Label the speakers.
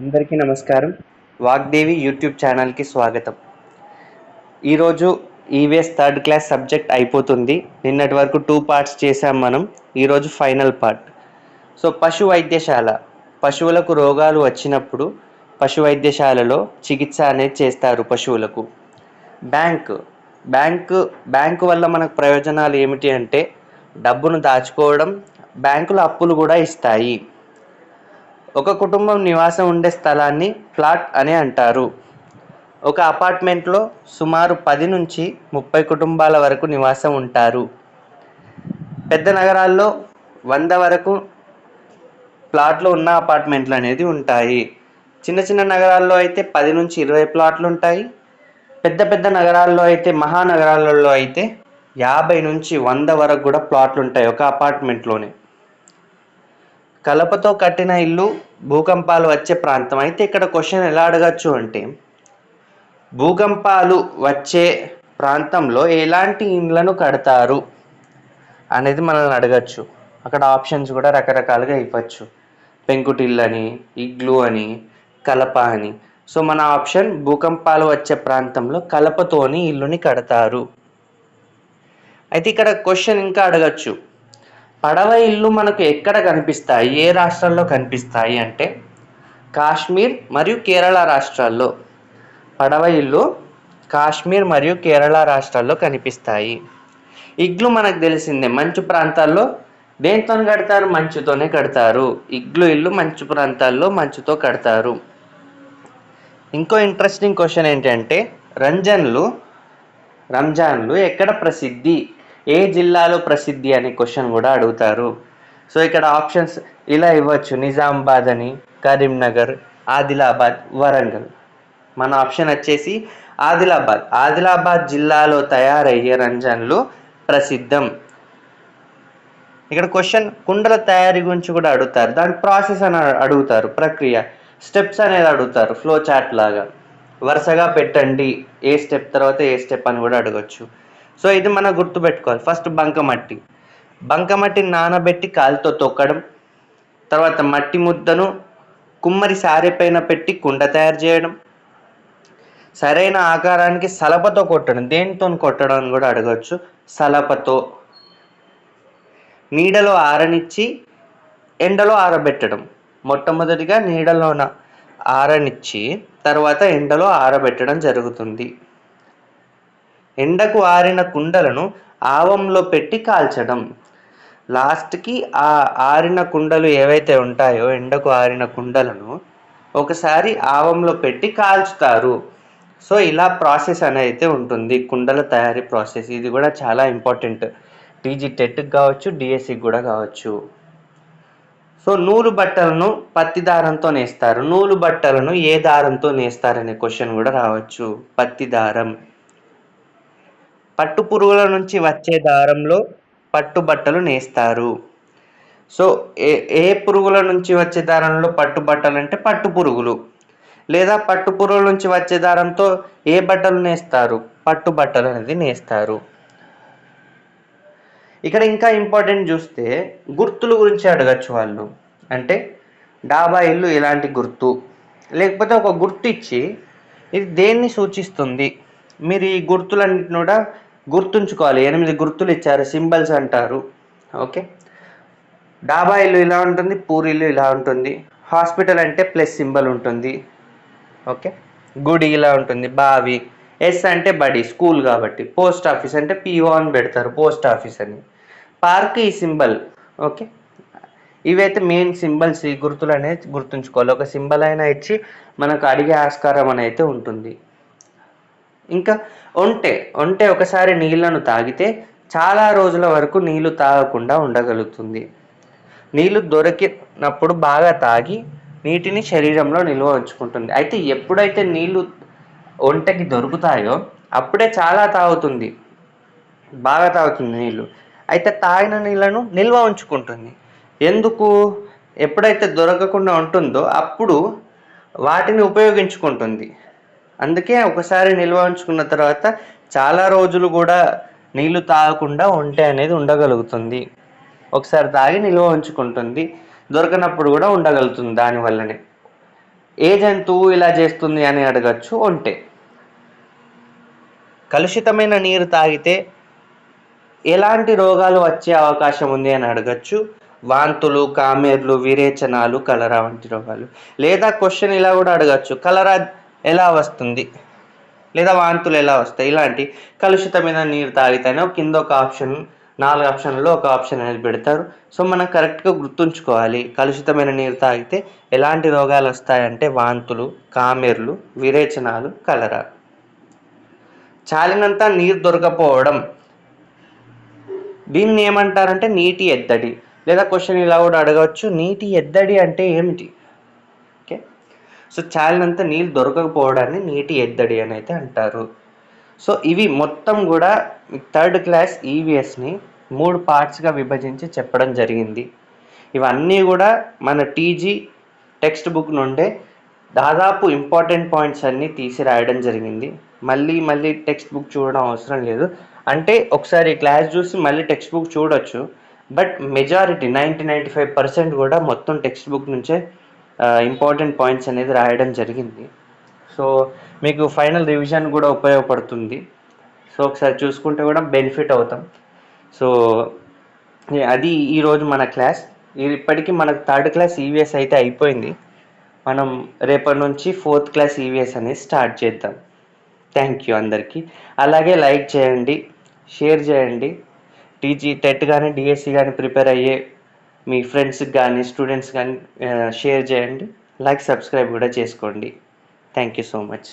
Speaker 1: అందరికీ నమస్కారం. వాగ్దేవి యూట్యూబ్ ఛానల్‌కి స్వాగతం. ఈరోజు ఈవీఎస్ థర్డ్ క్లాస్ సబ్జెక్ట్ అయిపోతుంది. నిన్నటి వరకు 2 పార్ట్స్ చేశాం మనం. ఈరోజు ఫైనల్ పార్ట్. సో పశు వైద్యశాల, పశువులకు రోగాలు వచ్చినప్పుడు పశు వైద్యశాలలో చికిత్స అనేది చేస్తారు పశువులకు. బ్యాంకు వల్ల మనకు ప్రయోజనాలు ఏమిటి అంటే డబ్బును దాచుకోవడం, బ్యాంకులు అప్పులు కూడా ఇస్తాయి. ఒక కుటుంబం నివాసం ఉండే స్థలాన్ని ఫ్లాట్ అని అంటారు. ఒక అపార్ట్మెంట్లో సుమారు 10 నుంచి 30 కుటుంబాల వరకు నివాసం ఉంటారు. పెద్ద నగరాల్లో 100 వరకు ప్లాట్లు ఉన్న అపార్ట్మెంట్లు అనేది ఉంటాయి. చిన్న చిన్న నగరాల్లో అయితే 10 నుంచి 20 ప్లాట్లు ఉంటాయి. పెద్ద పెద్ద నగరాల్లో అయితే, మహానగరాలలో అయితే 50 నుంచి 100 వరకు కూడా ప్లాట్లు ఉంటాయి ఒక అపార్ట్మెంట్లోనే. కలపతో కట్టిన ఇల్లు భూకంపాలు వచ్చే ప్రాంతం. అయితే ఇక్కడ క్వశ్చన్ ఎలా అడగచ్చు అంటే, భూకంపాలు వచ్చే ప్రాంతంలో ఎలాంటి ఇండ్లను కడతారు అనేది మనల్ని అడగచ్చు. అక్కడ ఆప్షన్స్ కూడా రకరకాలుగా ఇవ్వచ్చు. పెంకుటిల్లు అని, ఇగ్లు అని, కలప అని. సో మన ఆప్షన్ భూకంపాలు వచ్చే ప్రాంతంలో కలపతోని ఇల్లుని కడతారు. అయితే ఇక్కడ క్వశ్చన్ ఇంకా అడగచ్చు, పడవ ఇల్లు మనకు ఎక్కడ కనిపిస్తాయి, ఏ రాష్ట్రాల్లో కనిపిస్తాయి అంటే కాశ్మీర్ మరియు కేరళ రాష్ట్రాల్లో. పడవ ఇల్లు కాశ్మీర్ మరియు కేరళ రాష్ట్రాల్లో కనిపిస్తాయి. ఇగ్లు మనకు తెలిసిందే, మంచు ప్రాంతాల్లో దేంతో కడతారు, మంచుతోనే కడతారు. ఇగ్లు ఇల్లు మంచు ప్రాంతాల్లో మంచుతో కడతారు. ఇంకో ఇంట్రెస్టింగ్ క్వశ్చన్ ఏంటంటే, రంజాన్లు ఎక్కడ ప్రసిద్ధి, ఏ జిల్లాలో ప్రసిద్ధి అనే క్వశ్చన్ కూడా అడుగుతారు. సో ఇక్కడ ఆప్షన్స్ ఇలా ఇవ్వచ్చు, నిజామాబాద్ అని, కరీంనగర్, ఆదిలాబాద్, వరంగల్. మన ఆప్షన్ వచ్చేసి ఆదిలాబాద్ జిల్లాలో తయారయ్యే రంజాన్లు ప్రసిద్ధం. ఇక్కడ క్వశ్చన్ కుండల తయారీ గురించి కూడా అడుగుతారు. దాని ప్రాసెస్ అని అడుగుతారు, ప్రక్రియ, స్టెప్స్ అనేది అడుగుతారు, ఫ్లో చార్ట్ లాగా. వరుసగా పెట్టండి, ఏ స్టెప్ తర్వాత ఏ స్టెప్ అని కూడా అడగచ్చు. సో ఇది మనం గుర్తుపెట్టుకోవాలి. ఫస్ట్ బంకమట్టిని నానబెట్టి కాలుతో తొక్కడం, తర్వాత మట్టి ముద్దను కుమ్మరి సారె పైన పెట్టి కుండ తయారు చేయడం, సరైన ఆకారానికి సలపతో కొట్టడం, దేనితో కొట్టడం అని కూడా అడగచ్చు, సలపతో. నీడలో ఆరనిచ్చి ఎండలో ఆరబెట్టడం. మొట్టమొదటిగా నీడలోన ఆరనిచ్చి తర్వాత ఎండలో ఆరబెట్టడం జరుగుతుంది. ఎండకు ఆరిన కుండలను ఆవంలో పెట్టి కాల్చడం. లాస్ట్కి ఆ ఆరిన కుండలు ఏవైతే ఉంటాయో, ఎండకు ఆరిన కుండలను ఒకసారి ఆవంలో పెట్టి కాల్చుతారు. సో ఇలా ప్రాసెస్ అనేది ఉంటుంది, కుండల తయారీ ప్రాసెస్. ఇది కూడా చాలా ఇంపార్టెంట్, టీజీ టెట్కి కావచ్చు, డిఎస్సికి కూడా కావచ్చు. సో నూలు బట్టలను పత్తి దారంతో నేస్తారు. నూలు బట్టలను ఏ దారంతో నేస్తారనే క్వశ్చన్ కూడా రావచ్చు. పత్తి దారం. పట్టు పురుగుల నుంచి వచ్చే దారంలో పట్టు బట్టలు నేస్తారు. సో ఏ పురుగుల నుంచి వచ్చే దారంలో పట్టు బట్టలు అంటే పట్టు పురుగులు. లేదా పట్టు పురుగుల నుంచి వచ్చే దారంతో ఏ బట్టలు నేస్తారు, పట్టు బట్టలు అనేది నేస్తారు. ఇక్కడ ఇంకా ఇంపార్టెంట్ చూస్తే గుర్తుల గురించి అడగచ్చు వాళ్ళు. అంటే డాబా ఇల్లు ఎలాంటి గుర్తు, లేకపోతే ఒక గుర్తు ఇచ్చి ఇది దేన్ని సూచిస్తుంది, మీరు ఈ గుర్తులన్నిటిని కూడా గుర్తుంచుకోవాలి. 8 గుర్తులు ఇచ్చారు, సింబల్స్ అంటారు. ఓకే, డాబా ఇల్లు ఇలా ఉంటుంది, పూరిల్లు ఇలా ఉంటుంది, హాస్పిటల్ అంటే ప్లస్ సింబల్ ఉంటుంది. ఓకే, గుడి ఇలా ఉంటుంది, బావి, ఎస్ అంటే బడి, స్కూల్ కాబట్టి. పోస్ట్ ఆఫీస్ అంటే పిఓ అని పెడతారు, పోస్ట్ ఆఫీస్ అని. పార్క్ ఈ సింబల్. ఓకే, ఇవైతే మెయిన్ సింబల్స్. ఈ గుర్తులు అనేది గుర్తుంచుకోవాలి. ఒక సింబల్ అయినా ఇచ్చి మనకు అడిగే ఆస్కారం అనేది ఉంటుంది. ఇంకా ఒంటె ఒకసారి నీళ్లను తాగితే చాలా రోజుల వరకు నీళ్లు తాగకుండా ఉండగలుగుతుంది. నీళ్లు దొరికినప్పుడు బాగా తాగి నీటిని శరీరంలో నిల్వ ఉంచుకుంటుంది. అయితే ఎప్పుడైతే నీళ్లు ఒంటెకి దొరుకుతాయో అప్పుడే చాలా తాగుతుంది, బాగా తాగుతుంది నీళ్లు. అయితే తాగిన నీళ్లను నిల్వ ఉంచుకుంటుంది. ఎందుకు? ఎప్పుడైతే దొరకకుండా ఉంటుందో అప్పుడు వాటిని ఉపయోగించుకుంటుంది. అందుకే ఒకసారి నిల్వ ఉంచుకున్న తర్వాత చాలా రోజులు కూడా నీళ్లు తాగకుండా ఒంటె అనేది ఉండగలుగుతుంది. ఒకసారి తాగి నిల్వ ఉంచుకుంటుంది, దొరకనప్పుడు కూడా ఉండగలుగుతుంది దానివల్లనే. ఏ జంతువు ఇలా చేస్తుంది అని అడగచ్చు. ఒంటె. కలుషితమైన నీరు తాగితే ఎలాంటి రోగాలు వచ్చే అవకాశం ఉంది అని అడగచ్చు. వాంతులు, కామెర్లు, విరేచనాలు, కలరా వంటి రోగాలు. లేదా క్వశ్చన్ ఇలా కూడా అడగచ్చు, కలరా ఎలా వస్తుంది, లేదా వాంతులు ఎలా వస్తాయి, ఇలాంటి కలుషితమైన నీరు తాగితేనే కింద ఒక ఆప్షన్, 4 ఆప్షన్లలో ఒక ఆప్షన్ అనేది పెడతారు. సో మనం కరెక్ట్గా గుర్తుంచుకోవాలి. కలుషితమైన నీరు తాగితే ఎలాంటి రోగాలు వస్తాయంటే వాంతులు, కామెర్లు, విరేచనాలు, కలరా. చాలినంత నీరు దొరకపోవడం, దీన్ని ఏమంటారంటే నీటి ఎద్దడి. లేదా క్వశ్చన్ ఇలా కూడా అడగవచ్చు, నీటి ఎద్దడి అంటే ఏమిటి. ఓకే, సో చాలినంత నీళ్ళు దొరకకపోవడాన్ని నీటి ఎద్దడి అని అయితే అంటారు. సో ఇవి మొత్తం కూడా 3rd క్లాస్ ఈవీఎస్ని 3 పార్ట్స్గా విభజించి చెప్పడం జరిగింది. ఇవన్నీ కూడా మన టీజీ టెక్స్ట్ బుక్ నుండే దాదాపు ఇంపార్టెంట్ పాయింట్స్ అన్నీ తీసి రాయడం జరిగింది. మళ్ళీ టెక్స్ట్ బుక్ చూడడం అవసరం లేదు. అంటే ఒకసారి క్లాస్ చూసి మళ్ళీ టెక్స్ట్ బుక్ చూడొచ్చు, బట్ మెజారిటీ 90-95% కూడా మొత్తం టెక్స్ట్ బుక్ నుంచే ఇంపార్టెంట్ పాయింట్స్ అనేది రాయడం జరిగింది. సో మీకు ఫైనల్ రివిజన్ కూడా ఉపయోగపడుతుంది. సో ఒకసారి చూసుకుంటే కూడా బెనిఫిట్ అవుతాం. సో అది ఈరోజు మన క్లాస్. ఇప్పటికీ మనకు 3rd క్లాస్ ఈవీఎస్ అయితే అయిపోయింది. మనం రేపటి నుంచి 4th క్లాస్ ఈవీఎస్ అనేది స్టార్ట్ చేద్దాం. థ్యాంక్ యూ అందరికీ. అలాగే లైక్ చేయండి, షేర్ చేయండి. టీజీ టెట్ కానీ డిఎస్సి కానీ ప్రిపేర్ అయ్యే మీ ఫ్రెండ్స్కి కానీ స్టూడెంట్స్ కానీ షేర్ చేయండి. లైక్, సబ్స్క్రైబ్ కూడా చేసుకోండి. Thank you so much.